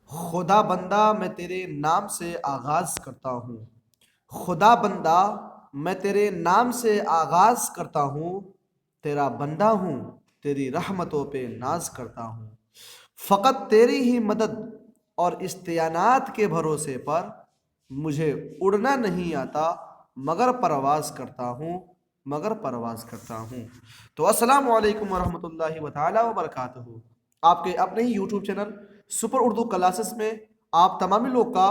खुदा बंदा मैं तेरे नाम से आगाज करता हूँ। खुदा बंदा मैं तेरे नाम से आगाज करता हूँ। तेरा बंदा हूँ, तेरी रहमतों पे नाज करता हूँ। फ़कत तेरी ही मदद और इस्तियानात के भरोसे पर मुझे उड़ना नहीं आता, मगर परवाज़ करता हूँ, मगर परवाज़ करता हूँ। तो अस्सलामु अलैकुम वरहमतुल्लाहि व तआला व बरकातहू। आपके अपने ही YouTube channel super Urdu classes में आप तमामी लोग का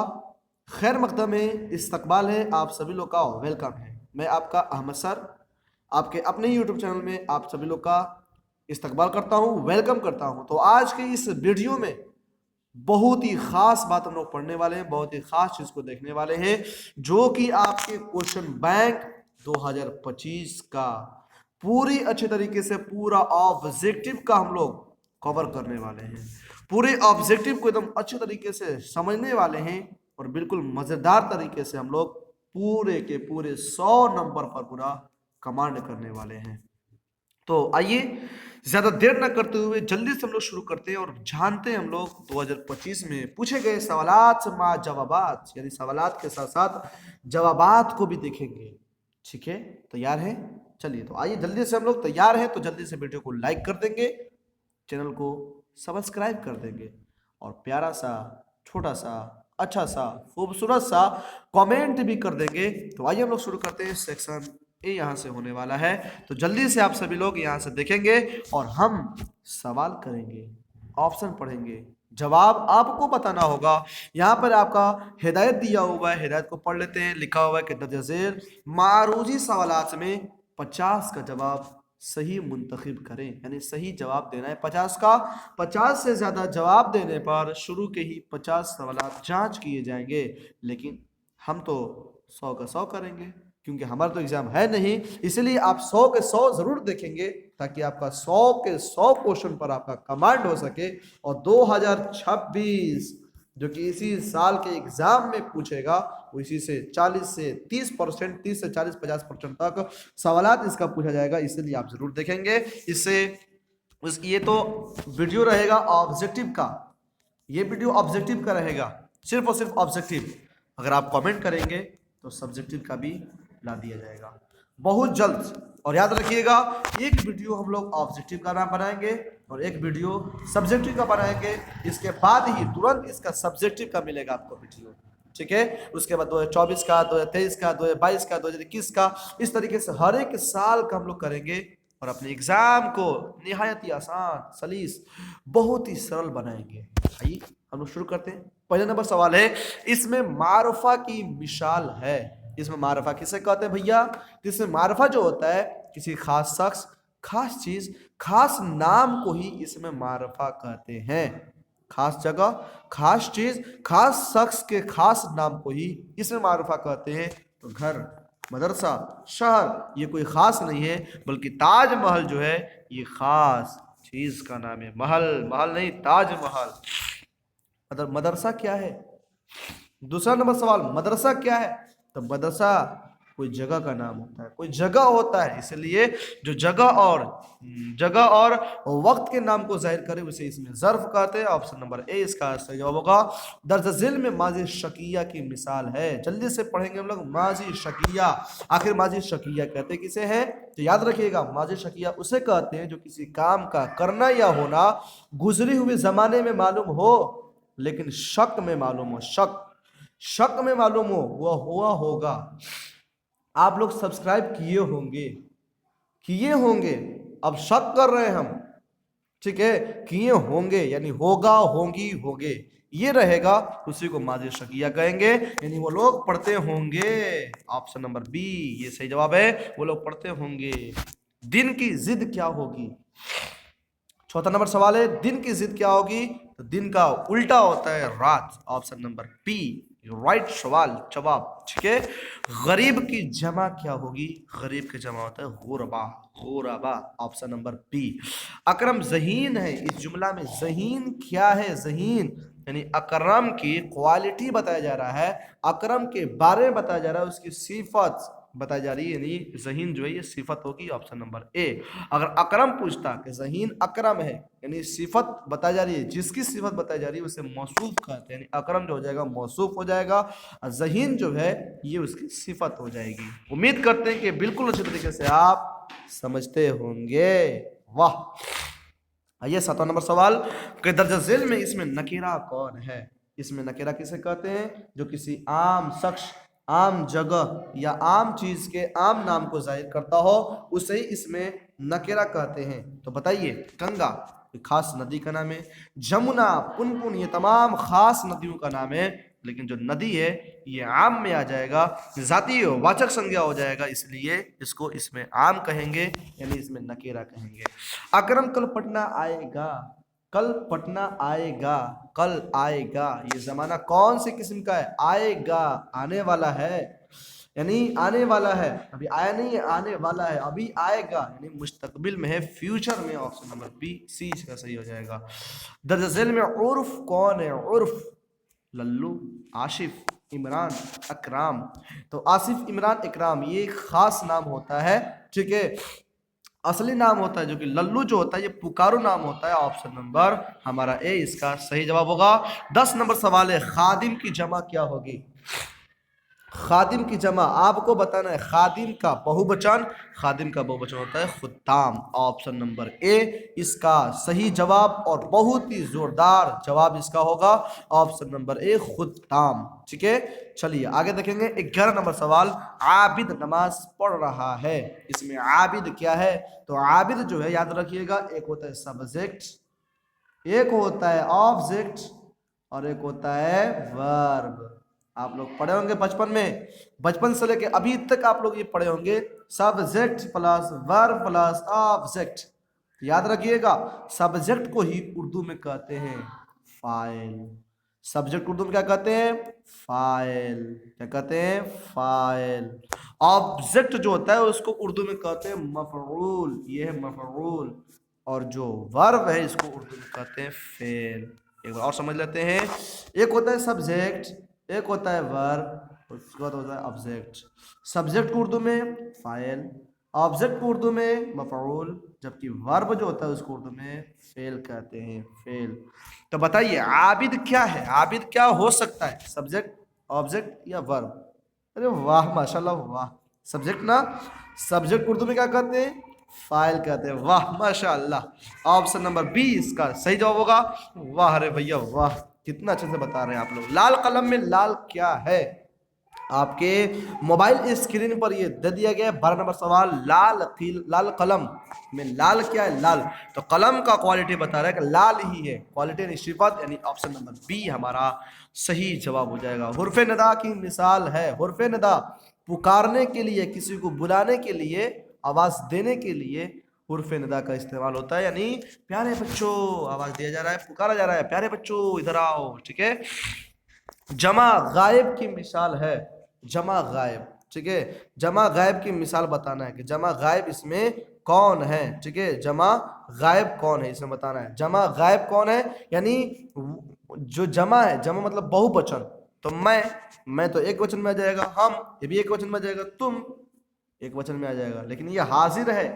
खैर मकदम है, इस्तकबाल है, आप सभी लोग का वेलकम है। मैं आपका अहमद सर आपके अपने यूट्यूब चैनल में आप सभी लोग का इस्तकबाल करता हूँ, वेलकम करता हूँ। तो आज के इस वीडियो में बहुत ही खास बात हम लोग पढ़ने वाले हैं, बहुत ही खास चीज को देखने वाले हैं, जो कि आपके क्वेश्चन बैंक 2025 का पूरी अच्छे तरीके से पूरा ऑब्जेक्टिव का हम लोग कवर करने वाले हैं। पूरे ऑब्जेक्टिव को एकदम अच्छे तरीके से समझने वाले हैं और बिल्कुल मजेदार तरीके से हम लोग पूरे के पूरे 100 नंबर पर पूरा कमांड करने वाले हैं। तो आइए ज्यादा देर न करते हुए जल्दी से हम लोग शुरू करते हैं और जानते हैं हम लोग 2025 में पूछे गए सवालात मा जवाबात, यानी सवालात के साथ साथ जवाबात को भी देखेंगे। ठीक है, तैयार है? चलिए तो आइए जल्दी से हम लोग तैयार हैं तो जल्दी से वीडियो को लाइक कर देंगे, चैनल को सब्सक्राइब कर देंगे और प्यारा सा छोटा सा अच्छा सा खूबसूरत सा कमेंट भी कर देंगे। तो आइए हम लोग शुरू करते हैं। सेक्शन ए यहाँ से होने वाला है, तो जल्दी से आप सभी लोग यहाँ से देखेंगे और हम सवाल करेंगे, ऑप्शन पढ़ेंगे, जवाब आपको बताना होगा। यहाँ पर आपका हिदायत दिया हुआ है, हिदायत को पढ़ लेते हैं। लिखा हुआ है कि दर्ज झेल मारूजी सवालात में 50 का जवाब सही मुंतखब करें, यानी सही जवाब देना है 50 का। 50 से ज्यादा जवाब देने पर शुरू के ही 50 सवालात जांच किए जाएंगे, लेकिन हम तो 100 का 100 करेंगे क्योंकि हमारा तो एग्जाम है नहीं। इसलिए आप 100 के 100 जरूर देखेंगे ताकि आपका 100 के 100 क्वेश्चन पर आपका कमांड हो सके। और 2026 जो कि इसी साल के एग्जाम में पूछेगा, वो इसी से 40 से 30%, 30 से 40 50% तक सवालात इसका पूछा जाएगा। इसलिए आप जरूर देखेंगे। इससे ये तो वीडियो रहेगा ऑब्जेक्टिव का, ये वीडियो ऑब्जेक्टिव का रहेगा, सिर्फ और सिर्फ ऑब्जेक्टिव। अगर आप कमेंट करेंगे तो सब्जेक्टिव का भी ला दिया जाएगा बहुत जल्द। और याद रखिएगा, एक वीडियो हम लोग ऑब्जेक्टिव का नाम बनाएंगे और एक वीडियो सब्जेक्टिव का बनाएंगे। इसके बाद ही तुरंत इसका सब्जेक्टिव का मिलेगा आपको वीडियो। ठीक है, उसके बाद 2024 का, 2023 का, 2022 का, 2021 का, इस तरीके से हर एक साल का हम लोग करेंगे और अपने एग्जाम को निहायत ही आसान, सलीस, बहुत ही सरल बनाएंगे। आइए हम लोग शुरू करते हैं। पहला नंबर सवाल है, इसमें मारुफा की मिसाल है। इसमें मारुफा किसे कहते हैं भैया? इसमें मारुफा जो होता है किसी खास शख्स, खास चीज, खास नाम को ही इसमें मारुफा कहते हैं। खास जगह, खास चीज, खास शख्स के खास नाम को ही इसमें मारुफा कहते हैं। तो घर, मदरसा, शहर ये कोई खास नहीं है, बल्कि ताजमहल जो है ये खास चीज का नाम है। महल, महल नहीं, ताजमहल। मदरसा क्या है? दूसरा नंबर सवाल, मदरसा क्या है? तो मदरसा कोई जगह का नाम होता है, कोई जगह होता है। इसलिए जो जगह और वक्त के नाम को जाहिर करे उसे इसमें ज़र्फ कहते हैं। ऑप्शन नंबर ए इसका सही जवाब होगा। दर्ज झेल में माजी शकिया की मिसाल है। जल्दी से पढ़ेंगे हम लोग। माजी शकिया, आखिर माजी शकिया कहते किसे हैं? तो याद रखिएगा, माजी शकिया उसे कहते हैं जो किसी काम का करना या होना गुजरे हुए जमाने में मालूम हो लेकिन शक में मालूम हो, शक में मालूम हो वह हुआ होगा। आप लोग सब्सक्राइब किए होंगे, अब शक कर रहे हैं हम। ठीक है, किए होंगे यानी होगा, होंगी, होगे, ये रहेगा, उसी को माजी शकिया कहेंगे, यानी वो लोग पढ़ते होंगे। ऑप्शन नंबर बी ये सही जवाब है, वो लोग पढ़ते होंगे। दिन की जिद क्या होगी? चौथा नंबर सवाल है, दिन की जिद क्या होगी? तो दिन का उल्टा होता है रात। ऑप्शन नंबर पी राइट सवाल जवाब। ठीक है, गरीब की जमा क्या होगी? गरीब की जमा होता है गुरबा, गुरबा। Option number B. अकरम ज़हीन है, इस जुमला में ज़हीन क्या है? ज़हीन यानी अकरम की क्वालिटी बताया जा रहा है, अकरम के बारे में बताया जा रहा है, उसकी सिफत बताई जा रही है, यानी ज़हीन जो है ये सिफत होगी, ऑप्शन नंबर ए। अगर अकरम पूछता कि ज़हीन अकरम है, यानी सिफत बताई जा रही है, जिसकी सिफत बताई जा रही है उसे मौसूफ कहते हैं, यानी अकरम जो हो जाएगा मौसूफ हो जाएगा, और ज़हीन जो है ये उसकी सिफत हो जाएगी। उम्मीद करते हैं कि बिल्कुल अच्छे तरीके से आप समझते होंगे। वाह। आइए 7वां नंबर सवाल कि दर्ज झेल में इसमें नकीरा कौन है? इसमें नकीरा किसे कहते हैं? जो किसी आम शख्स, आम जगह या आम चीज के आम नाम को जाहिर करता हो, उसे ही इसमें नकीरा कहते हैं। तो बताइए, गंगा कोई खास नदी का नाम है, जमुना, पुनपुन, ये तमाम खास नदियों का नाम है, लेकिन जो नदी है ये आम में आ जाएगा, जातीय वाचक संज्ञा हो जाएगा, इसलिए इसको इसमें आम कहेंगे, यानी इसमें नकेरा कहेंगे। अकरम कल पटना आएगा, कल पटना आएगा, कल आएगा, ये जमाना कौन से किस्म का है? आएगा, आने वाला है, यानी आने वाला है, अभी आया नहीं है, आने वाला है, अभी आएगा, यानी मुस्तकबिल में है, फ्यूचर में। ऑप्शन नंबर बी, सी इसका सही हो जाएगा। दर्ज झेल में उर्फ कौन है? उर्फ लल्लू, आसिफ, इमरान, अकराम। तो आसिफ, इमरान, इकराम ये एक खास नाम होता है, ठीक है। असली नाम होता है जो कि लल्लू जो होता है ये पुकारू नाम होता है। ऑप्शन नंबर हमारा ए इसका सही जवाब होगा। 10 नंबर सवाल है, खादिम की जमा क्या होगी? खादिम की जमा आपको बताना है। खादिम का बहुवचन, खादिम का बहुवचन होता है खुद्दाम। ऑप्शन नंबर ए इसका सही जवाब, और बहुत ही जोरदार जवाब इसका होगा ऑप्शन नंबर ए, खुद्दाम। ठीक है, चलिए आगे देखेंगे। 11 नंबर सवाल, आबिद नमाज पढ़ रहा है, इसमें आबिद क्या है? तो आबिद जो है याद रखिएगा, एक होता है सब्जेक्ट, एक होता है ऑब्जेक्ट, और एक होता है वर्ब। आप लोग पढ़े होंगे बचपन में, बचपन से लेके अभी तक आप लोग ये पढ़े होंगे, subject plus verb plus object. याद रखिएगा, सब्जेक्ट को ही उर्दू में कहते हैं फाइल। सब्जेक्ट उर्दू में क्या कहते हैं? फाइल। क्या कहते हैं? फाइल। ऑब्जेक्ट जो होता है उसको उर्दू में कहते हैं मफऊल, ये है मफऊल। और जो वर्ब है इसको उर्दू में कहते हैं फेल। एक बार और समझ लेते हैं, एक होता है सब्जेक्ट, एक होता है वर्ब, उसके बाद होता है ऑब्जेक्ट। सब्जेक्ट को उर्दू में फाइल, ऑब्जेक्ट को उर्दू में मफऊल, जबकि वर्ब जो होता है उसको उर्दू में फेल कहते हैं, फेल। तो बताइए आबिद क्या है? आबिद क्या हो सकता है? सब्जेक्ट, ऑब्जेक्ट या वर्ब? अरे वाह, माशाल्लाह, वाह। सब्जेक्ट ना, सब्जेक्ट उर्दू में क्या कहते हैं? फाइल कहते हैं। वाह माशाल्लाह, ऑप्शन नंबर बी इसका सही जवाब होगा। वाह अरे भैया वाह, कितना अच्छे से बता रहे हैं आप लोग। लाल कलम में लाल क्या है? आपके मोबाइल स्क्रीन पर ये दे दिया गया है। 12 नंबर सवाल, लाल कलम में लाल क्या है? लाल। तो कलम का क्वालिटी बता रहा है कि लाल ही है, क्वालिटी यानी सिफत, यानी ऑप्शन नंबर बी हमारा सही जवाब हो जाएगा। हुर्फे निदा की मिसाल है, हुर्फे निदा पुकारने के लिए, किसी को बुलाने के लिए, आवाज देने के लिए हुर्फे निदा का इस्तेमाल होता है, यानी प्यारे बच्चों, आवाज दिया जा रहा है, पुकारा जा रहा है, प्यारे बच्चों इधर आओ। ठीक है। जमा गायब की मिसाल है, जमा गायब। ठीक है, जमा गायब की मिसाल बताना है कि जमा गायब इसमें कौन है। ठीक है, जमा गायब कौन है इसमें बताना है। जमा गायब कौन है, यानी जो जमा है, जमा मतलब बहुवचन। तो मैं तो एक वचन में आ जाएगा, हम ये भी एक वचन में आ जाएगा, तुम एक वचन में आ जाएगा। लेकिन ये हाजिर है,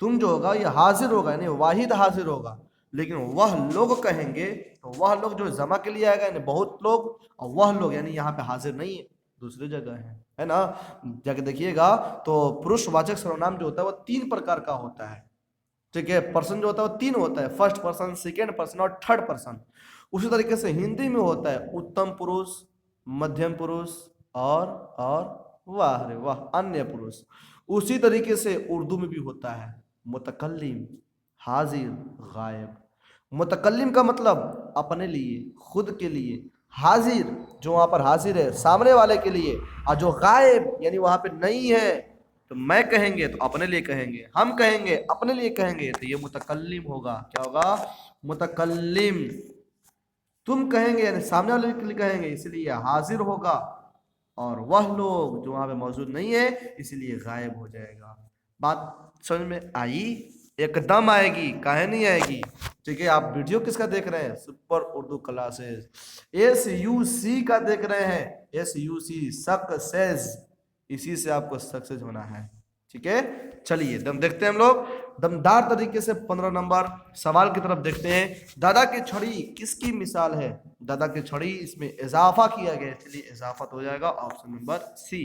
तुम जो होगा ये हाजिर होगा, यानी वाहिद हाजिर होगा। लेकिन वह लोग कहेंगे तो वह लोग जो जमा के लिए आएगा, यानी बहुत लोग, और वह लोग यानी यहाँ पे हाजिर नहीं है, दूसरी जगह है ना। जाके देखिएगा तो पुरुषवाचक सर्वनाम जो होता है वो 3 प्रकार का होता है। ठीक है, पर्सन जो होता है वो 3 होता है, फर्स्ट पर्सन, सेकेंड पर्सन और थर्ड पर्सन। उसी तरीके से हिंदी में होता है उत्तम पुरुष, मध्यम पुरुष और वाह रे वाह अन्य पुरुष। उसी तरीके से उर्दू में भी होता है मुतकल्लिम, हाजिर, गायब। मुतकल्लिम का मतलब अपने लिए, खुद के लिए। हाजिर जो वहां पर हाजिर है सामने वाले के लिए, और जो गायब यानी वहां पे नहीं है, तो मैं कहेंगे तो अपने लिए कहेंगे, हम कहेंगे अपने लिए कहेंगे, तो ये मुतकल्लिम होगा। क्या होगा? मुतकल्लिम। तुम कहेंगे यानी सामने वाले के लिए कहेंगे, इसलिए हाजिर होगा। और वह लोग जो वहां पे मौजूद नहीं है, इसलिए गायब हो जाएगा। बात समझ में आई? एकदम आएगी, काहे नहीं आएगी? ठीक है, आप वीडियो किसका देख रहे हैं? सुपर उर्दू क्लासेस SUC का देख रहे हैं। SUC सक्सेस, इसी से आपको सक्सेस होना है। ठीक है, चलिए देखते हैं हम लोग दमदार तरीके से 15 नंबर सवाल की तरफ देखते हैं। दादा की छड़ी किसकी मिसाल है? दादा की छड़ी, इसमें इजाफा किया गया इसलिए इजाफा हो जाएगा ऑप्शन नंबर सी।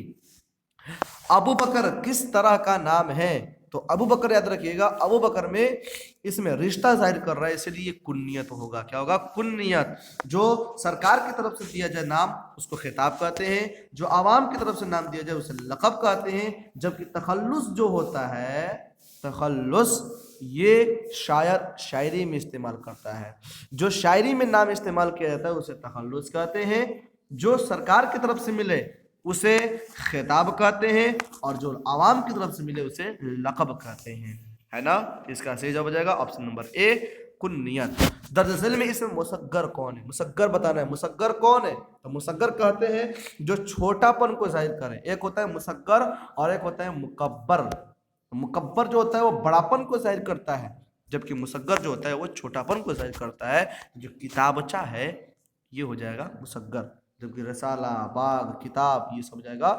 अबू बकर किस तरह का नाम है? तो अबू बकर याद रखिएगा, अबू बकर में इसमें रिश्ता जाहिर कर रहा है इसलिए कुन्नियत होगा। क्या होगा? कुन्नियत। जो सरकार की तरफ से दिया जाए नाम उसको खिताब कहते हैं, जो आवाम की तरफ से नाम दिया जाए उसे लक़ब कहते हैं। जबकि तखल्लुस जो होता है, तखल्लुस ये शायर शायरी में इस्तेमाल करता है। जो शायरी में नाम इस्तेमाल किया जाता है उसे तखल्लुस कहते हैं। जो सरकार की तरफ से मिले उसे खिताब कहते हैं, और जो आवाम की तरफ से मिले उसे लक़ब कहते हैं। है ना? इसका सही जवाब हो जाएगा ऑप्शन नंबर ए, कुन्नियत। दर्ज झेल में इसमें मुसग्गर कौन है? मुसग्गर बताना है। मुसग्गर कौन है? तो मुसग्गर कहते हैं जो छोटापन को जाहिर करे। एक होता है मुसग्गर और एक होता है मुकब्बर। मुकब्बर जो होता है वो बड़ापन को जाहिर करता है, जबकि मुसग्गर जो होता है वो छोटापन को जाहिर करता है। जो किताबचा है ये हो जाएगा मुसग्गर, जबकि रसाला, बाग, किताब ये सब हो जाएगा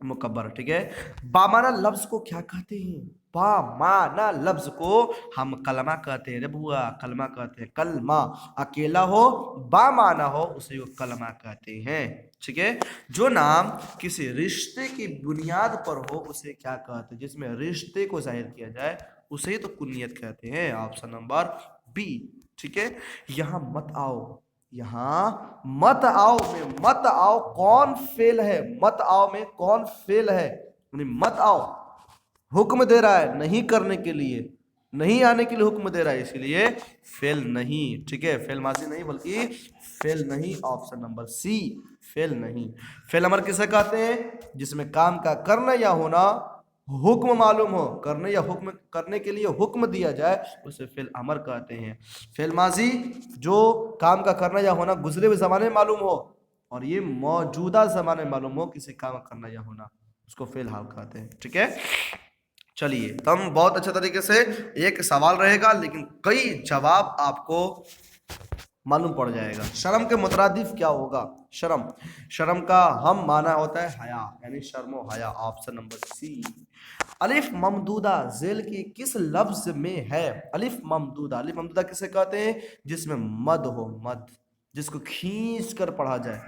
मुकब्बर। ठीक है, बामाना लफ्ज को क्या कहते हैं? बामाना लफ्ज को हम कलमा कहते हैं रे बुआ, कलमा कहते हैं। कलमा अकेला हो, बामाना हो, उसे वो कलमा कहते हैं। ठीक है, जो नाम किसी रिश्ते की बुनियाद पर हो उसे क्या कहते हैं? जिसमें रिश्ते को जाहिर किया जाए उसे ही तो कुन्नियत कहते हैं। Option number B. ठीक है, यहाँ मत आओ, यहाँ मत आओ में मत आओ कौन फेल है? मत आओ में कौन फेल है? मत आओ हुक्म दे रहा है नहीं करने के लिए, नहीं आने के लिए हुक्म दे रहा है, इसलिए फेल नहीं। ठीक है, फेल माजी नहीं बल्कि फेल नहीं, ऑप्शन नंबर सी, फेल नहीं। फेल अमर किसे कहते हैं? जिसमें काम का करना या होना हुक्म मालूम हो, करने या हुक्म करने के लिए हुक्म दिया जाए उसे फेल अमर कहते हैं। फेल माजी जो काम का करना या होना गुजरे हुए जमाने में मालूम हो और ये मौजूदा जमाने में मालूम हो किसी काम का करना या होना, उसको फेल हाल कहते हैं। ठीक है, चलिए तो हम बहुत अच्छे तरीके से, एक सवाल रहेगा लेकिन कई जवाब आपको मालूम पड़ जाएगा। शर्म के मुतरादिफ क्या होगा? शर्म, शर्म का हम माना होता है हया, यानी शर्मो हया, ऑप्शन नंबर सी। अलिफ ममदूदा जेल की किस लफ्ज में है? अलिफ ममदूदा, अलिफ ममदूदा किसे कहते हैं? जिसमें मद हो, मद, जिसको खींच कर पढ़ा जाए।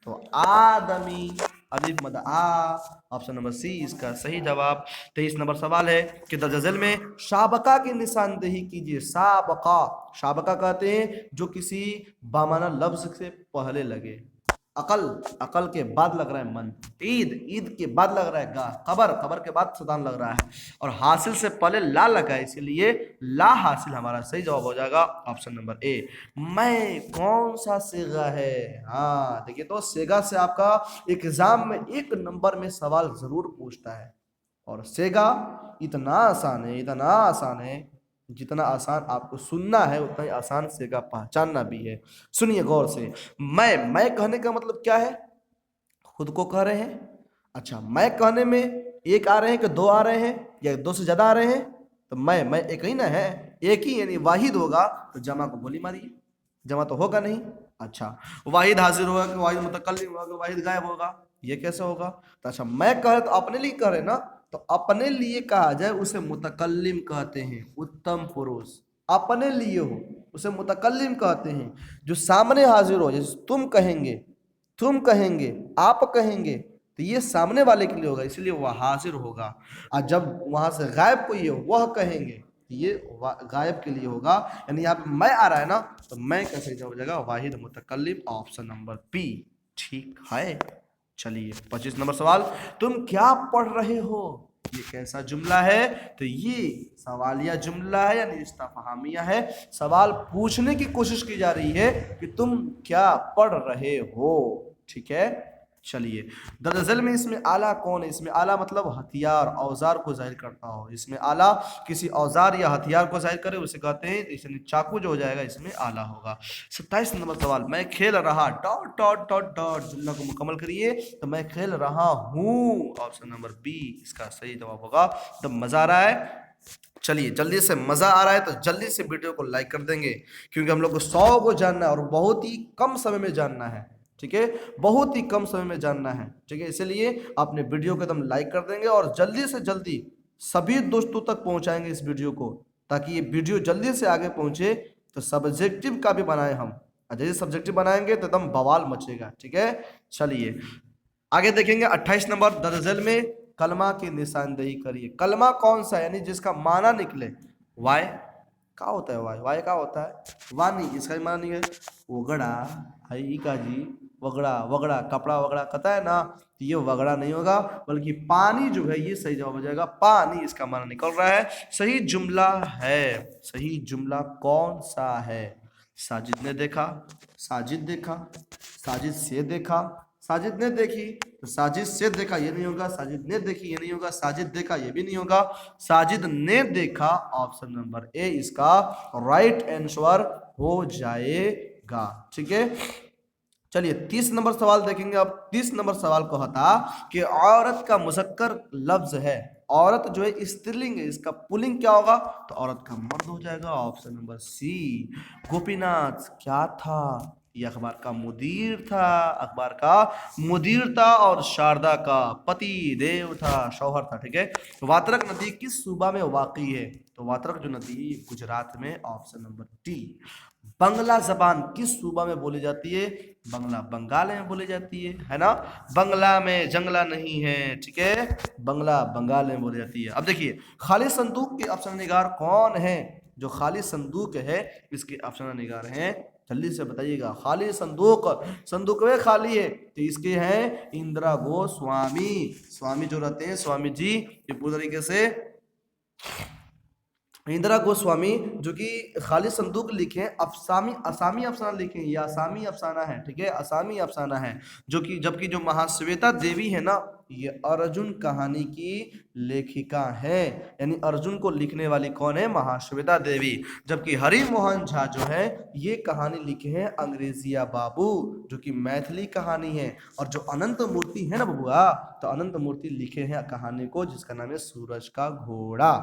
तो आदमी, अलिफ मद आ, ऑप्शन नंबर सी इसका सही जवाब। 23 नंबर सवाल है कि दर्ज झेल में शाबका की निशानदेही कीजिए। साबका, शाबका कहते हैं जो किसी बामाना लफ्ज से पहले लगे। अकल, अकल के बाद लग रहा है मन। ईद, ईद के बाद लग रहा है गा। खबर, खबर के बाद सदान लग रहा है। और हासिल से पहले ला लगा है, इसीलिए ला हासिल हमारा सही जवाब हो जाएगा ऑप्शन नंबर ए। मैं कौन सा सेगा है? हाँ देखिए, तो सेगा से आपका एग्जाम में 1 नंबर में सवाल जरूर पूछता है। और सेगा इतना आसान है, इतना आसान है, जितना आसान आपको सुनना है उतना ही आसान सेगा पहचानना भी है। सुनिए गौर से। मैं कहने का मतलब क्या है? खुद को कह रहे हैं। अच्छा, मैं कहने में एक आ रहे हैं कि 2 आ रहे हैं या 2 से ज्यादा आ रहे हैं? तो मैं एक ही ना है, एक ही यानी वाहिद होगा, तो जमा को गोली मारिए, जमा तो होगा नहीं। अच्छा, वाहिद हाजिर होगा कि वाहिद मुतकल्लिम होगा कि वाहिद गायब होगा? ये कैसे होगा? तो अच्छा, मैं कह रहे तो अपने लिए कह रहे ना, तो अपने लिए कहा जाए उसे मुतकल्लिम कहते हैं, उत्तम पुरुष। अपने लिए हो उसे मुतकल्लिम कहते हैं। जो सामने हाजिर हो, जैसे तुम कहेंगे, तुम कहेंगे, आप कहेंगे, तो ये सामने वाले के लिए होगा, इसलिए वह हाजिर होगा। और जब वहां से गायब कोई है वह कहेंगे, ये गायब के लिए होगा। यानी यहाँ पे मैं आ रहा है ना, तो मैं का सही जवाब हो जाएगा वाहिद मुतकल्लिम, ऑप्शन नंबर बी। ठीक है, चलिए 25 नंबर सवाल, तुम क्या पढ़ रहे हो? ये कैसा जुमला है? तो ये सवालिया जुमला है यानी इस्तिफहामिया है। सवाल पूछने की कोशिश की जा रही है कि तुम क्या पढ़ रहे हो। ठीक है, चलिए दर्ज झेल में इसमें आला कौन है? इसमें आला मतलब हथियार, औजार को जाहिर करता हो। इसमें आला किसी औजार या हथियार को जाहिर करे उसे कहते हैं, इसमें चाकू जो हो जाएगा इसमें आला होगा। 27 नंबर सवाल, मैं खेल रहा डॉट डॉट डॉट डॉट, जुमला को मुकम्मल करिए। तो मैं खेल रहा हूँ, ऑप्शन नंबर बी इसका सही जवाब होगा। तो मजा आ रहा है? चलिए जल्दी से, मजा आ रहा है तो जल्दी से वीडियो को लाइक कर देंगे, क्योंकि हम लोग को 100 को जानना है और बहुत ही कम समय में जानना है। ठीक है, बहुत ही कम समय में जानना है। ठीक है, इसलिए आपने वीडियो को एकदम लाइक कर देंगे और जल्दी से जल्दी सभी दोस्तों तक पहुंचाएंगे इस वीडियो को, ताकि ये वीडियो जल्दी से आगे पहुंचे। तो सब्जेक्टिव का भी बनाए हम, और जैसे सब्जेक्टिव बनाएंगे तो एकदम बवाल मचेगा। ठीक है, चलिए आगे देखेंगे 28 नंबर, दरअसल में कलमा की निशानदेही करिए। कलमा कौन सा, यानी जिसका माना निकले। वाय क्या होता है, वाय वाय क्या होता है, वानी, इसका माना नहीं है वगड़ा, आई का जी वगड़ा, वगड़ा कपड़ा वगड़ा कहता है ना, तो ये वगड़ा नहीं होगा बल्कि पानी जो है, ये सही जवाब हो जाएगा, पानी इसका माना निकल रहा है। सही जुमला है, सही जुमला कौन सा है। साजिद ने देखा, साजिद देखा, साजिद से देखा, साजिद ने देखी, तो साजिद से देखा ये नहीं होगा, साजिद ने देखी ये नहीं होगा, साजिद देखा ये भी नहीं होगा, साजिद ने देखा। ऑप्शन नंबर ए इसका राइट आंसर हो जाएगा। ठीक है, चलिए 30 नंबर सवाल देखेंगे। अब 30 नंबर सवाल को हटा कि औरत का मुज़क्कर लफ्ज है, औरत जो है स्त्रीलिंग है, इसका पुल्लिंग क्या होगा, तो औरत का मर्द हो जाएगा। ऑप्शन नंबर सी। गोपीनाथ क्या था, ये अखबार का मुदीर था, अखबार का मुदीर था, और शारदा का पति देव था, शौहर था। ठीक है, वात्रक नदी किस सूबा में वाक़ई है, तो वात्रक जो नदी है गुजरात में। Option number D. बंगला जबान किस सूबा में बोली जाती है, बंगला बंगाल में बोली जाती है ना, बंगला में जंगला नहीं है। ठीक है, बंगला बंगाल में बोली जाती है। अब देखिए खाली संदूक के अफसाना निगार कौन है, जो खाली संदूक है इसके अफसाना निगार हैं, जल्दी से बताइएगा। खाली संदूक, संदूक में खाली है, तो इसके हैं इंदिरा गोस्वामी। स्वामी जो रहते हैं, स्वामी जी, ये पूरी तरीके से इंदिरा गोस्वामी जो कि खाली संदूक लिखे हैं, अफसामी असामी अफसाना लिखे हैं, ये असामी अफसाना है। ठीक है, असामी अफसाना है, जो कि जबकि जो महाश्वेता देवी है ना, ये अर्जुन कहानी की लेखिका है, यानी अर्जुन को लिखने वाली कौन है, महाश्वेता देवी। जबकि हरि मोहन झा जो है ये कहानी लिखे हैं अंग्रेजिया बाबू, जो कि मैथिली कहानी है। और जो अनंत मूर्ति है ना बबुआ, तो अनंत मूर्ति लिखे हैं कहानी को, जिसका नाम है सूरज का घोड़ा,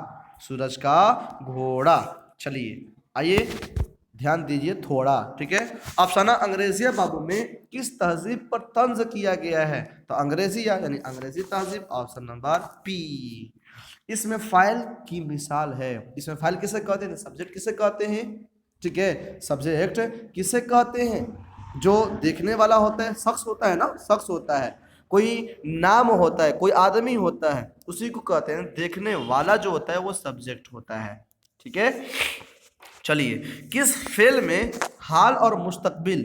सूरज का घोड़ा। चलिए आइए ध्यान दीजिए थोड़ा। ठीक है, अफसाना अंग्रेजिया बाबू में किस तहजीब पर तंज किया गया है, तो अंग्रेजिया यानी अंग्रेजी तहजीब। Option number P. इसमें फाइल की मिसाल है, इसमें फाइल किसे कहते हैं, सब्जेक्ट किसे कहते हैं। ठीक है, सब्जेक्ट किसे कहते हैं, जो देखने वाला होता है, शख्स होता है ना, शख्स होता है, कोई नाम होता है, कोई आदमी होता है, उसी को कहते हैं। देखने वाला जो होता है वो सब्जेक्ट होता है। ठीक है, चलिए किस फेल में हाल और मुस्तकबिल,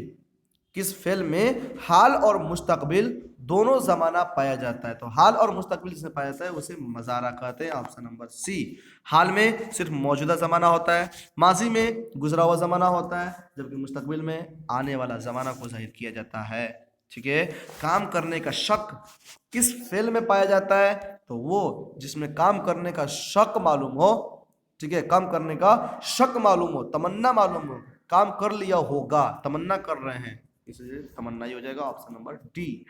किस फेल में हाल और मुस्तकबिल दोनों जमाना पाया जाता है, तो हाल और मुस्तकबिल जिसमें पाया जाता है उसे मजारा कहते हैं। ऑप्शन नंबर सी। हाल में सिर्फ मौजूदा जमाना होता है, माजी में गुजरा हुआ जमाना होता है, जबकि मुस्तकबिल में आने वाला जमाना को जाहिर किया जाता है। ठीक है, काम करने का शक किस फेल में पाया जाता है, तो वो जिसमें काम करने का शक मालूम हो। ठीक है, काम करने का शक मालूम हो, तमन्ना मालूम हो, काम कर लिया होगा, तमन्ना कर रहे हैं, इसलिए तमन्ना ही हो जाएगा। Option number D.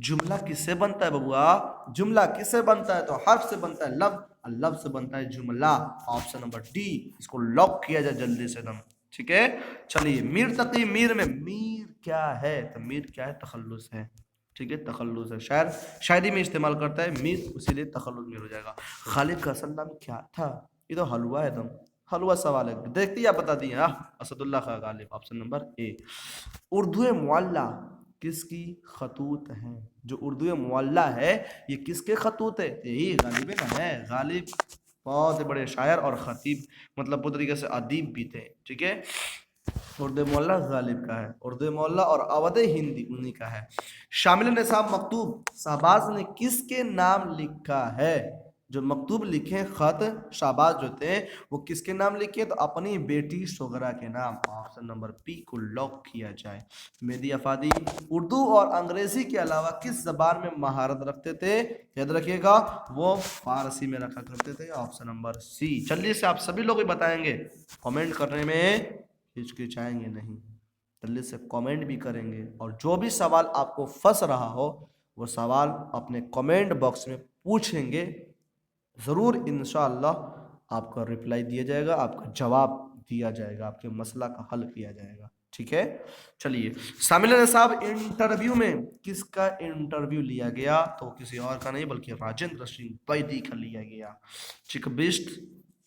जुमला किससे बनता है बबुआ, जुमला किससे बनता है, तो हर्फ से बनता है, लफ्ज, और लफ्ज से बनता है जुमला। ऑप्शन नंबर डी, इसको लॉक किया जाए जल्दी से एकदम। ठीक है, चलिए मीर तकी मीर में मीर क्या है, तो मीर क्या है, तखल्लुस है। ठीक है, तखल्लुस है, शायर शायरी में इस्तेमाल करता है मीर, इसीलिए तखल्लुस मीर हो जाएगा। खालिद का असल नाम क्या था, ये तो हलवा है एकदम, हलवा सवाल है, देखती आप बता दिए। Asadullah Khan Ghalib. Option number A. Urdu Mualla किसकी खतूत है, जो उर्दू मुअल्ला है ये किसके खतूत है, यही गालिब ना है। गालिब बहुत बड़े शायर और खतीब, मतलब पूरी तरीके से अदीब भी थे। ठीक है, उर्दू मोहल्ला गालिब का है, उर्दू मोहल्ला और अवध हिंदी उन्हीं का है। शामिल निसाब मकतूब शहबाज ने किसके नाम लिखा है, जो मकतूब लिखे खत शहबाज जो थे वो किसके नाम लिखे, तो अपनी बेटी सुगरा के नाम। ऑप्शन नंबर पी को लॉक किया जाए। मेहदी अफादी उर्दू और अंग्रेजी के अलावा किस जबान में महारत रखते थे, याद रखिएगा वो फारसी में रखा करते थे। Option number C. जल्दी से आप सभी लोग बताएंगे, कमेंट करने में हिचकिचाएंगे नहीं, जल्दी से कमेंट भी करेंगे, और जो भी सवाल आपको फंस रहा हो वो सवाल अपने कमेंट बॉक्स में पूछेंगे, ज़रूर इंशाअल्लाह आपका रिप्लाई दिया जाएगा, आपका जवाब दिया जाएगा, आपके मसला का हल किया जाएगा। ठीक है। चलिए, शामिल निसाब इंटरव्यू में किसका इंटरव्यू लिया गया? तो किसी और का नहीं बल्कि राजेंद्र सिंह बैदी का लिया गया। चकबिस्ट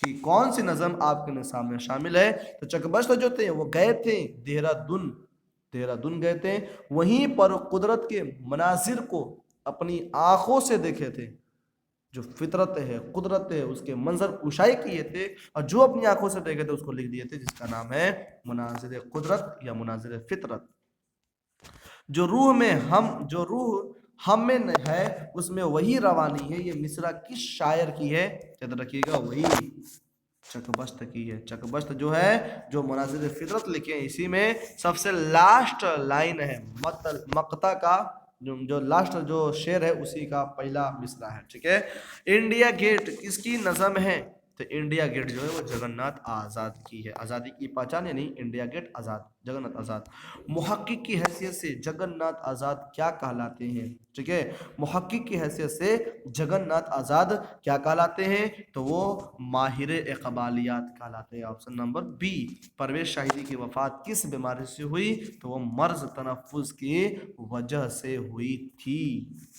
की कौन सी नज़म आपके निसाब में शामिल है? तो चकबिस्ट जो थे वो गए थे देहरादून, देहरादून गए थे, वहीं पर कुदरत के मनाजिर को अपनी आंखों से देखे थे। जो फितरत है, कुदरत है, उसके मंजर कुशाई किए थे और जो अपनी आंखों से देखे थे उसको लिख दिए थे, जिसका नाम है मुनाजिर कुदरत या मुनाजिर फितरत। जो रूह में हम, जो रूह हम में है उसमें वही रवानी है, ये मिसरा किस शायर की है? याद रखिएगा, वही चकबस्त की है। चकबस्त जो है, जो मुनाजिर फितरत लिखे हैं, इसी में सबसे लास्ट लाइन है मक्ता का, जो लास्ट जो शेर है उसी का पहला मिसरा है। ठीक है। इंडिया गेट किसकी नज़म है? तो इंडिया गेट जो है वो जगन्नाथ आज़ाद की है। आज़ादी की पहचान यानी इंडिया गेट आज़ाद, जगन्नाथ आज़ाद। मुहक्किक की हैसियत से जगन्नाथ आज़ाद क्या कहलाते हैं? ठीक है, मुहक्किक की हैसियत से जगन्नाथ आज़ाद क्या कहलाते हैं? तो वो माहिर इक़बालियात कहलाते हैं। Option number B. Parvez Shahidi की वफ़ात किस बीमारी से हुई? तो वो मर्ज तनफ़ुस की वजह से हुई थी।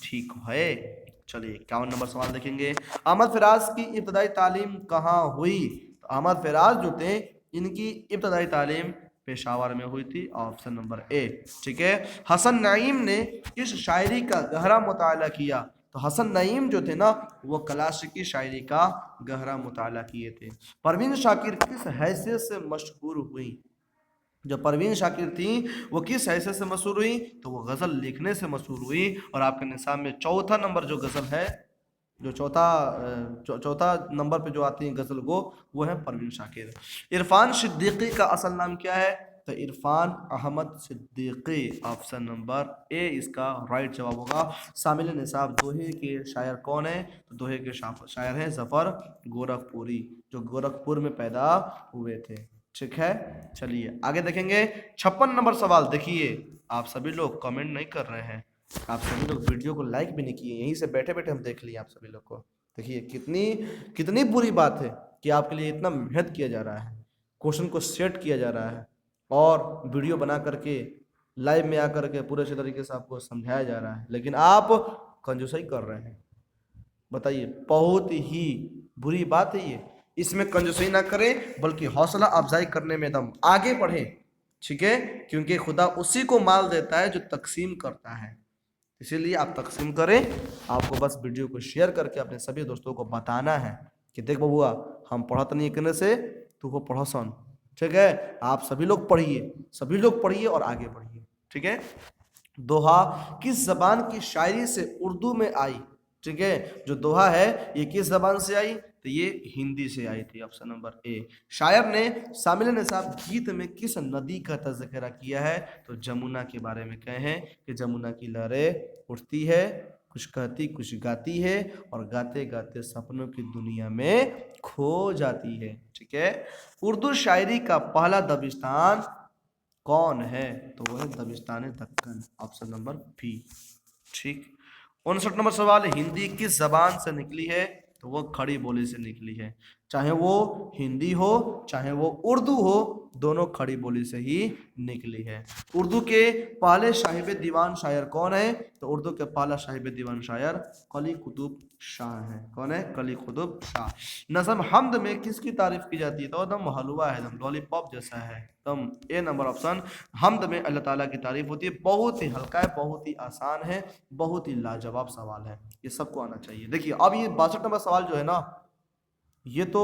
ठीक है। चलिए 51 नंबर सवाल देखेंगे। अहमद फराज की इब्तदाई तालीम कहाँ हुई? तो अहमद फराज जो थे इनकी इब्तदाई तालीम पेशावर में हुई थी। ऑप्शन नंबर ए। ठीक है। हसन नईम ने इस शायरी का गहरा मुताला किया? तो हसन नईम जो थे ना वो क्लासिकी शायरी का गहरा मुताला किए थे। परवीन शाकिर किस हैसियत से मशहूर हुई? जो परवीन शाकिर थी वो किस हैसियत से मशहूर हुई? तो वो गज़ल लिखने से मशहूर हुई। और आपके निसाब में चौथा नंबर जो गज़ल है, जो चौथा नंबर पे जो आती है गज़ल वो है परवीन शाकिर। इरफान सिद्दीकी का असल नाम क्या है? तो Irfan Ahmed Siddiqui. Option number A इसका राइट जवाब होगा। शामिल निसाब दोहे के शायर कौन है? तो दोहे के शायर हैं ज़फ़र गोरखपुरी, जो गोरखपुर में पैदा हुए थे। ठीक है। चलिए आगे देखेंगे 56 नंबर सवाल। देखिए, आप सभी लोग कमेंट नहीं कर रहे हैं, आप सभी लोग वीडियो को लाइक भी नहीं किए, यहीं से बैठे बैठे हम देख लिए आप सभी लोग को। देखिए कितनी कितनी बुरी बात है कि आपके लिए इतना मेहनत किया जा रहा है, क्वेश्चन को सेट किया जा रहा है और वीडियो बना करके लाइव में आकर के पूरे अच्छे तरीके से आपको समझाया जा रहा है, लेकिन आप कंजूसाई कर रहे हैं। बताइए, बहुत ही बुरी बात है ये। इसमें कंजूसी ना करें बल्कि हौसला अफजाई करने में दम आगे बढ़े। ठीक है, क्योंकि खुदा उसी को माल देता है जो तकसीम करता है। इसीलिए आप तकसीम करें। आपको बस वीडियो को शेयर करके अपने सभी दोस्तों को बताना है कि देख बबुआ, हम पढ़त नहीं करने से तू को पढ़सन। ठीक है, आप सभी लोग पढ़िए, सभी लोग पढ़िए और आगे बढ़िए। ठीक है। दोहा किस जबान की शायरी से उर्दू में आई? ठीक है, जो दोहा है ये किस जबान से आई? तो ये हिंदी से आई थी। ऑप्शन नंबर ए। शायर ने शामिल निसाब गीत में किस नदी का तज़किरा किया है? तो जमुना के बारे में कहे हैं कि जमुना की लहरें उठती है, कुछ कहती कुछ गाती है और गाते गाते सपनों की दुनिया में खो जाती है। ठीक है। उर्दू शायरी का पहला दबिस्तान कौन है? तो वह है Dabistan Deccan. Option number B. ठीक। 59 नंबर सवाल, हिंदी किस जबान से निकली है? तो वो खड़ी बोली से निकली है। चाहे वो हिंदी हो चाहे वो उर्दू हो, दोनों खड़ी बोली से ही निकली है। उर्दू के पहले साहिब दीवान शायर कौन है? तो उर्दू के पहला साहिब दीवान शायर कली कुतुब शाह है। कौन है? कली कुतुब शाह। नज़म हमद में किसकी तारीफ की जाती है? तो एकदम हलवा है, एकदम लॉलीपॉप जैसा है, एकदम ए नंबर ऑप्शन। हमद में अल्लाह ताला की तारीफ होती है। बहुत ही हल्का है, बहुत ही आसान है, बहुत ही लाजवाब सवाल है, ये सबको आना चाहिए। देखिए अब ये 62 नंबर सवाल जो है ना, ये तो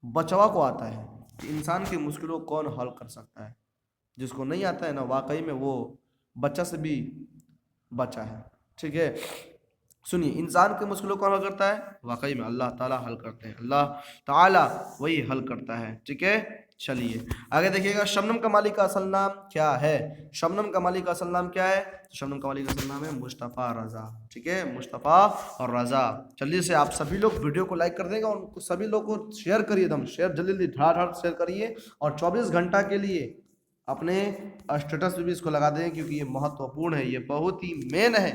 बचवा को आता है कि इंसान की मुश्किलों को कौन हल कर सकता है। जिसको नहीं आता है ना, वाकई में वो बच्चा से भी बच्चा है। ठीक है। सुनिए, इंसान की मुश्किलों को हल करता है, वाकई में अल्लाह ताला हल करते हैं, अल्लाह ताला वही हल करता है। ठीक है। चलिए आगे देखिएगा, शबनम कमाली का असल नाम क्या है? शबनम कमाली का असल नाम क्या है? शबनम कमाली का असल नाम है मुस्तफ़ा रज़ा। ठीक है, मुस्तफ़ा और रज़ा। जल्दी से आप सभी लोग वीडियो को लाइक कर देंगे और सभी लोग को शेयर करिए, एकदम शेयर जल्दी जल्दी धड़ाधड़ शेयर करिए। और 24 घंटा के लिए अपने स्टेटस पे भी इसको लगा दें, क्योंकि ये महत्वपूर्ण है, ये बहुत ही मेन है।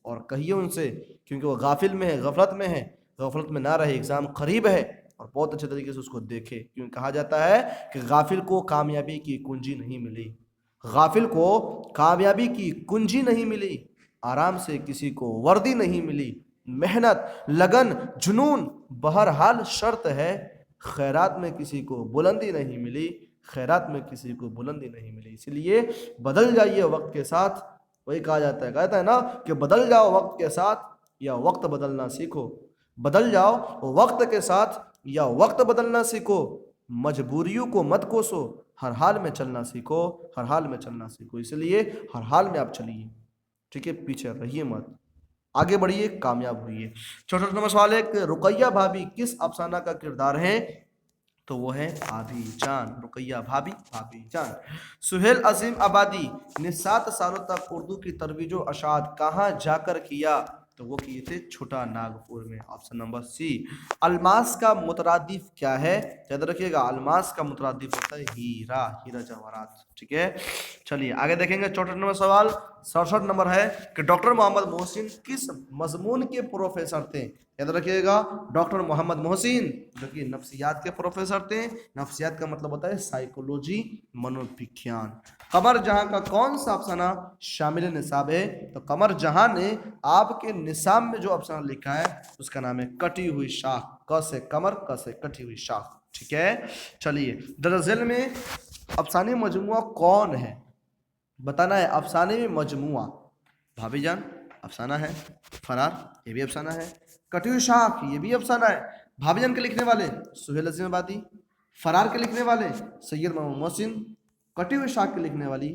और कहिए उनसे, क्योंकि वो गाफिल में है, गफलत में है, गफलत में ना रहे, एग्ज़ाम करीब है और बहुत अच्छे तरीके से उसको देखे, क्योंकि कहा जाता है कि गाफिल को कामयाबी की कुंजी नहीं मिली, गाफिल को कामयाबी की कुंजी नहीं मिली, आराम से किसी को वर्दी नहीं मिली, मेहनत लगन जुनून बहरहाल शर्त है, खैरात में किसी को बुलंदी नहीं मिली, खैरात में किसी को बुलंदी नहीं मिली। इसलिए बदल जाइए वक्त के साथ, वही कहा जाता है ना कि बदल जाओ वक्त के साथ या वक्त बदलना सीखो, बदल जाओ वक्त के साथ या वक्त बदलना सीखो, मजबूरियों को मत कोसो, हर हाल में चलना सीखो, हर हाल में चलना सीखो। इसलिए हर हाल में आप चलिए, ठीक है, पीछे रहिए मत, आगे बढ़िए, कामयाब होइए। छोटा नंबर सवाल है कि रुकैया भाभी किस अफसाना का किरदार है? तो वो है भाभी जान, रुकैया भाभी, भाभी जान। सुहेल अजीम आबादी ने 7 सालों तक उर्दू की तरवीज व अशात कहाँ जाकर किया? तो वो किए थे छोटा नागपुर में, ऑप्शन नंबर सी। अलमास का मुतरादिफ क्या है? याद रखिएगा, अलमास का मुतरादिफ होता है हीरा, हीरा जवाहरात, ठीक है। चलिए आगे देखेंगे 64 नंबर सवाल। 67 नंबर है कि डॉक्टर मोहम्मद मोहसिन किस मजमून के प्रोफेसर थे? याद रखिएगा, डॉक्टर मोहम्मद मोहसिन जो कि नफ्सियात के प्रोफेसर थे। नफ्सियात का मतलब होता है साइकोलॉजी, मनोविज्ञान। कमर जहां का कौन सा अफसाना शामिल निसाब है? तो कमर जहां ने आपके निसाब में जो अफसाना लिखा है उसका नाम है कटी हुई शाख, क से कमर, क से कटी हुई शाख, ठीक है। चलिए दरअसल में अफसाने मजमुआ कौन है बताना है। अफसाने में मजमुआ, भाभी जान अफसाना है, फरार ये भी अफसाना है, कटी हुई शाख ये भी अफसाना है। भाभी जान के लिखने वाले सुहेल अजीम आबादी, फरार के लिखने वाले सैयद मोहम्मद मोहसिन, कटी हुई शाख के लिखने वाली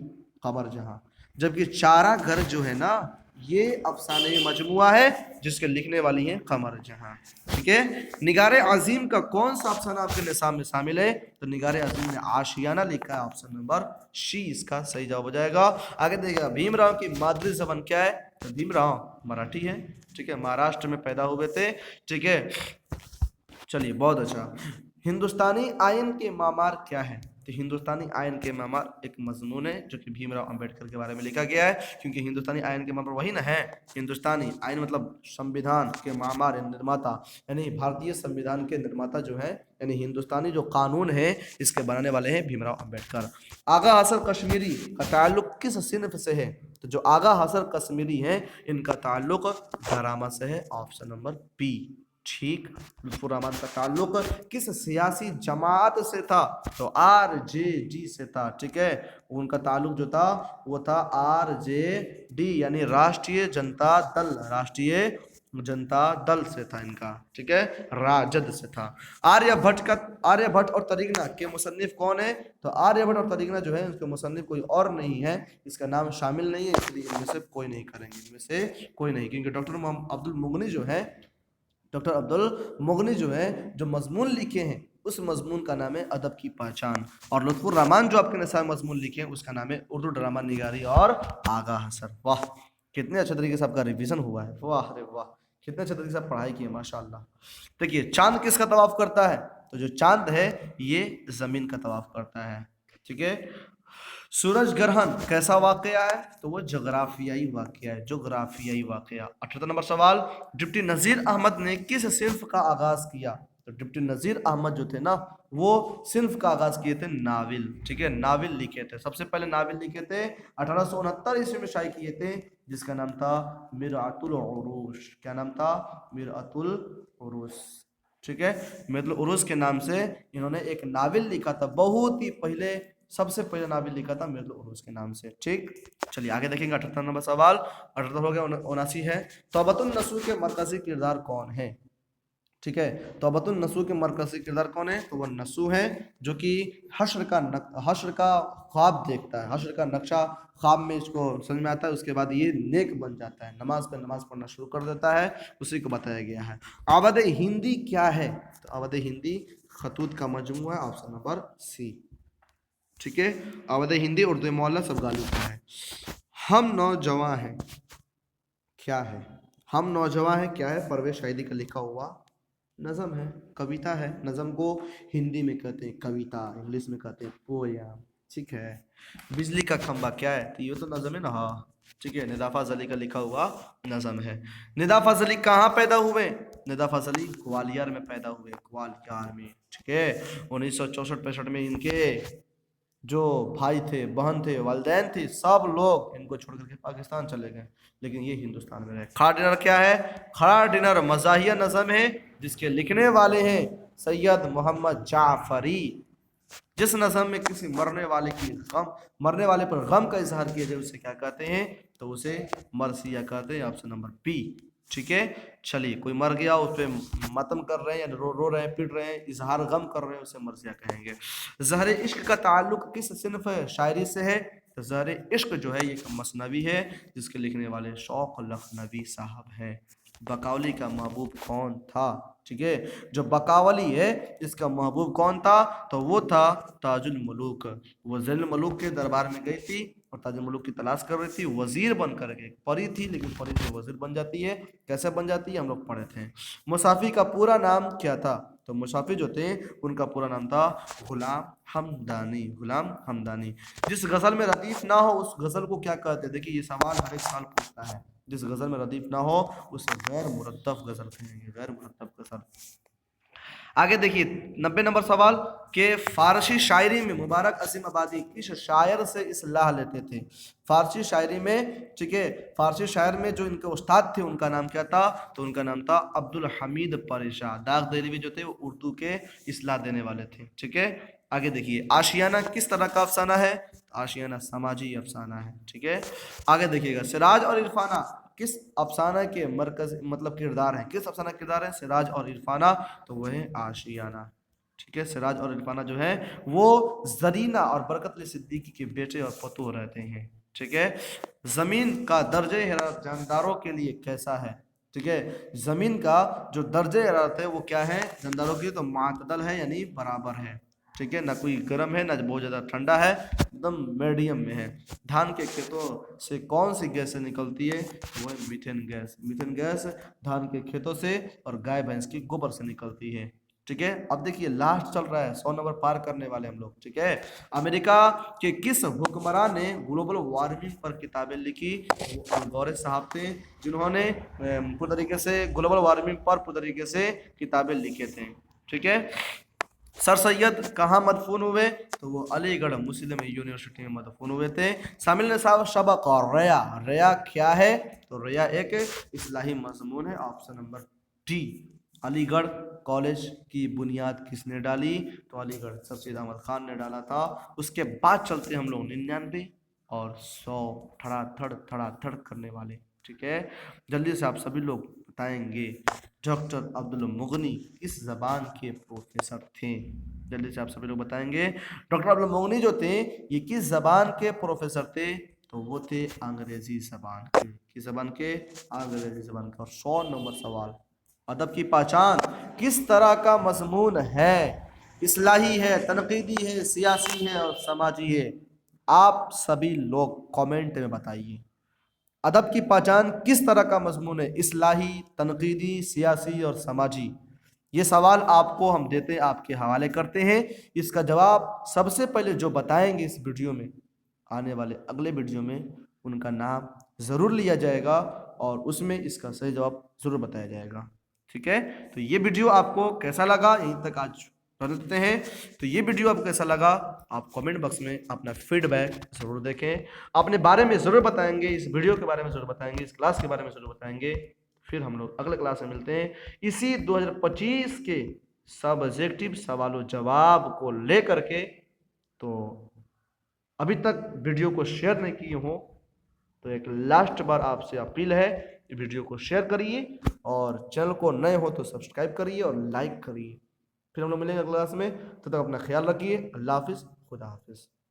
कमर जहां। जबकि चारा घर जो है ना, ये अफसाने मजमुआ है जिसके लिखने वाली है कमर जहां, ठीक है। निगारे अजीम का कौन सा अफसाना आपके निसाब में शामिल है? तो निगारे अजीम ने आशियाना लिखा है, ऑप्शन नंबर सी इसका सही जवाब हो जाएगा। आगे देखिएगा, भीमराव की मादरी जबान क्या है? तो भीमराव मराठी है, ठीक है, महाराष्ट्र में पैदा हुए थे, ठीक है। चलिए बहुत अच्छा। हिंदुस्तानी आयन के मामार क्या है? तो हिंदुस्तानी आयन के मामार एक मजमून है जो कि भीमराव अंबेडकर के बारे में लिखा गया है, क्योंकि हिंदुस्तानी आयन के मामार वही ना है। हिंदुस्तानी आयन मतलब संविधान के मामार, निर्माता, यानी भारतीय संविधान के निर्माता जो है, यानी हिंदुस्तानी जो कानून है इसके बनाने वाले हैं भीमराव अंबेडकर। आगा हसन कश्मीरी का ताल्लुक किस सिन्फ से है? तो जो आगा हसन कश्मीरी है इनका ताल्लुक डरामा से है, ऑप्शन नंबर बी, ठीक। लुत्फुर रहमान का ताल्लुक किस सियासी जमात से था? तो आरजेडी से था, ठीक है। उनका ताल्लुक जो था वो था आरजेडी, यानी राष्ट्रीय जनता दल, राष्ट्रीय जनता दल से था इनका, ठीक है, राजद से था। आर्यभट्ट और तरीगना के मुसन्निफ कौन है? तो आर्यभट्ट और तरीगना जो है उसके मुसन्निफ कोई और नहीं है, इसका नाम शामिल नहीं है, इसलिए इनमें से कोई नहीं करेंगे, इनमें से कोई नहीं, क्योंकि डॉक्टर अब्दुल मुगनी जो है, डॉक्टर अब्दुल मुगनी जो है, जो मजमून लिखे हैं उस मजमून का नाम है अदब की पहचान। और लुत्फुर रहमान जो आपके निसाब मजमून लिखे हैं उसका नाम है उर्दू ड्रामा निगारी और आगा हसर। वाह, कितने अच्छे तरीके से आपका रिवीजन हुआ है, वाह रे वाह, कितने अच्छे तरीके से आप पढ़ाई की है, माशाअल्लाह। देखिए चांद किसका तवाफ करता है? तो जो चांद है ये जमीन का तवाफ करता है, ठीक है। सूरज ग्रहण कैसा वाकया है? तो वो जोग्राफियाई वाकया है, जोग्राफियाई वाकया। 78 नंबर सवाल, डिप्टी नजीर अहमद ने किस सिर्फ का आगाज किया? तो डिप्टी नजीर अहमद जो थे ना, वो सिर्फ का आगाज किए थे नाविल, ठीक है, नाविल लिखे थे। सबसे पहले नाविल लिखे थे 1869 ईस्वी में शाये किए थे, जिसका नाम था मिरअतुल उरूश। क्या नाम था? मिरअतुल उरूश, ठीक है। मिरअतुल उरूश के नाम से इन्होंने एक नाविल लिखा था, बहुत ही पहले, सबसे पहले नाविल लिखा था मिर्ज़ा उरूस के नाम से, ठीक। चलिए आगे देखेंगे 78 नंबर सवाल। 78 हो गया, 79 है। तौबतुन नसूह के मरकजी किरदार कौन है? ठीक है, तौबतुन नसूह के मरकजी किरदार कौन है? तो वह नसूह है जो कि हश्र का ख्वाब देखता है, हश्र का नक्शा ख्वाब में इसको समझ में आता है, उसके बाद ये नेक बन जाता है, नमाज पे नमाज पढ़ना शुरू कर देता है, उसी को बताया गया है। आवाद हिंदी क्या है? तो आवाद हिंदी खतूत का मजमू है, ऑप्शन नंबर सी, ठीक है। आवाद हिंदी उर्दू मौला सब गालिब का है। हम नौजवान हैं क्या है? हम नौजवान हैं क्या है? परवेश शाहिदी का लिखा हुआ नज़म है, कविता है। नज़म को हिंदी में कहते हैं कविता, इंग्लिश में कहते हैं पोयम, ठीक है। बिजली का खंभा क्या है? तो ये तो नज़म है ना, हाँ, ठीक है, निदा फजली का लिखा हुआ नज़म है। निदा फजली कहाँ पैदा हुए? निदा फजली ग्वालियर में पैदा हुए, ग्वालियर में। ठीक है, 1964-65 में इनके जो भाई थे, बहन थे, वालिदैन थे, सब लोग इनको छोड़ करके पाकिस्तान चले गए, लेकिन ये हिंदुस्तान में रहे। खड़ा डिनर क्या है? खड़ा डिनर मज़ाहिया नज़म है जिसके लिखने वाले हैं सैयद मोहम्मद जाफरी। जिस नज़म में किसी मरने वाले पर गम का इजहार किया जाए उसे क्या कहते हैं? तो उसे मरसिया कहते हैं। Option number B. ठीक है, चलिए, कोई मर गया उस पर मातम कर रहे हैं, रो रहे हैं, पीट रहे हैं, इजहार गम कर रहे हैं, उसे मरसिया कहेंगे। ज़हर इश्क का ताल्लुक किस सिन्फ शायरी से है? तो ज़हर इश्क जो है ये एक मसनवी है जिसके लिखने वाले शौक लखनवी साहब हैं। बकावली का महबूब कौन था? ठीक है, जो बकावली है इसका महबूब कौन था? तो वो था ताजुल मलूक। वो ज़ैनुल मलूक के दरबार में गई थी और ताजुल मलूक की तलाश कर रही थी, वजीर बन करके। परी थी लेकिन परी से वजीर बन जाती है। कैसे बन जाती है हम लोग पढ़े थे। मुसाफी का पूरा नाम क्या था? तो मुसाफी जो थे उनका पूरा नाम था गुलाम हमदानी। गुलाम हमदानी। जिस गजल में रदीफ ना हो उस गजल को क्या कहते हैं? देखिए, ये सवाल हर एक साल पूछता है। जिस गजल में रदीफ ना हो उसे गैर मुरत्तब गजल कहेंगे, गैर मुरत्तब गजल। आगे देखिए 90 नंबर सवाल के फारसी शायरी में मुबारक असीम आबादी किस शायर से इस्लाह लेते थे? फारसी शायरी में, ठीक है, फारसी शायर में जो इनके उस्ताद थे उनका नाम क्या था? तो उनका नाम था अब्दुल हमीद परेशान। दाग देलवी जो थे वो उर्दू के इस्लाह देने वाले थे। ठीक है, आगे देखिए आशियाना किस तरह का अफसाना है? आशियाना समाजी अफसाना है। ठीक है, आगे देखिएगा सिराज और इरफाना किस अफसाना के मरकज मतलब किरदार हैं? किस अफसाना के किरदार हैं? सिराज और इरफाना, तो वह है आशियाना। ठीक है, सिराज और इरफाना जो है वो जरीना और बरकत सिद्दीकी के बेटे और पतोह रहते हैं। ठीक है, जमीन का दर्जे हरारत जानदारों के लिए कैसा है? ठीक है, जमीन का जो दर्जे हरारत है वो क्या है जानदारों के लिए? तो मातदल है, यानी बराबर है। ठीक है, ना कोई गर्म है ना बहुत ज़्यादा ठंडा है, एकदम मीडियम में है। धान के खेतों से कौन सी गैसें निकलती है? वो है मीथेन गैस। मीथेन गैस धान के खेतों से और गाय भैंस की गोबर से निकलती है। ठीक है, अब देखिए लास्ट चल रहा है, 100 नंबर पार करने वाले हम लोग। ठीक है, अमेरिका के किस हुक्मरान ने ग्लोबल वार्मिंग पर किताबें लिखी? वो अल गोरे साहब थे जिन्होंने पूरी तरीके से ग्लोबल वार्मिंग पर पूरी तरीके से किताबें लिखे थे। ठीक है, सर सैयद कहाँ मदफून हुए? तो वो अलीगढ़ मुस्लिम यूनिवर्सिटी में मदफून हुए थे। शामिल निसाब सबक और रया। रया क्या है? तो रया एक इस्लाही मजमून है। Option number D. Aligarh college की बुनियाद किसने डाली? तो अलीगढ़ सर सैयद अहमद खान ने डाला था। उसके बाद चलते हम लोग 99 और 100 थड़ा थड़ करने वाले। ठीक है, जल्दी से आप सभी लोग बताएंगे डॉक्टर अब्दुल मुगनी किस जबान के प्रोफेसर थे? जल्दी से आप सभी लोग बताएंगे डॉक्टर अब्दुल मुगनी जो थे ये किस जबान के प्रोफेसर थे? तो वो थे अंग्रेजी जबान के। किस जबान के? अंग्रेजी जबान के। और 100 नंबर सवाल, अदब की पहचान किस तरह का मजमून है? इस्लाही है, तनकीदी है, सियासी है और समाजी है? आप सभी लोग कमेंट में बताइए अदब की पहचान किस तरह का मजमून है? इस्लाही, तनकीदी, सियासी और समाजी। ये सवाल आपको हम देते हैं, आपके हवाले करते हैं। इसका जवाब सबसे पहले जो बताएंगे इस वीडियो में, आने वाले अगले वीडियो में उनका नाम ज़रूर लिया जाएगा और उसमें इसका सही जवाब ज़रूर बताया जाएगा। ठीक है, तो ये वीडियो आपको कैसा लगा यहीं तक आज कर देते हैं। तो ये वीडियो आपको कैसा लगा आप कमेंट बॉक्स में अपना फीडबैक ज़रूर देखें, अपने बारे में ज़रूर बताएंगे, इस वीडियो के बारे में ज़रूर बताएंगे, इस क्लास के बारे में ज़रूर बताएंगे। फिर हम लोग अगले क्लास में मिलते हैं इसी 2025 के सब्जेक्टिव सवालों जवाब को लेकर के। तो अभी तक वीडियो को शेयर नहीं किए हो तो एक लास्ट बार आपसे अपील है, वीडियो को शेयर करिए और चैनल को नए हो तो सब्सक्राइब करिए और लाइक करिए। फिर हम लोग मिलेंगे अगले क्लास में, तब तक अपना ख्याल रखिए। अल्लाह हाफिज़, खुदा हाफिज़।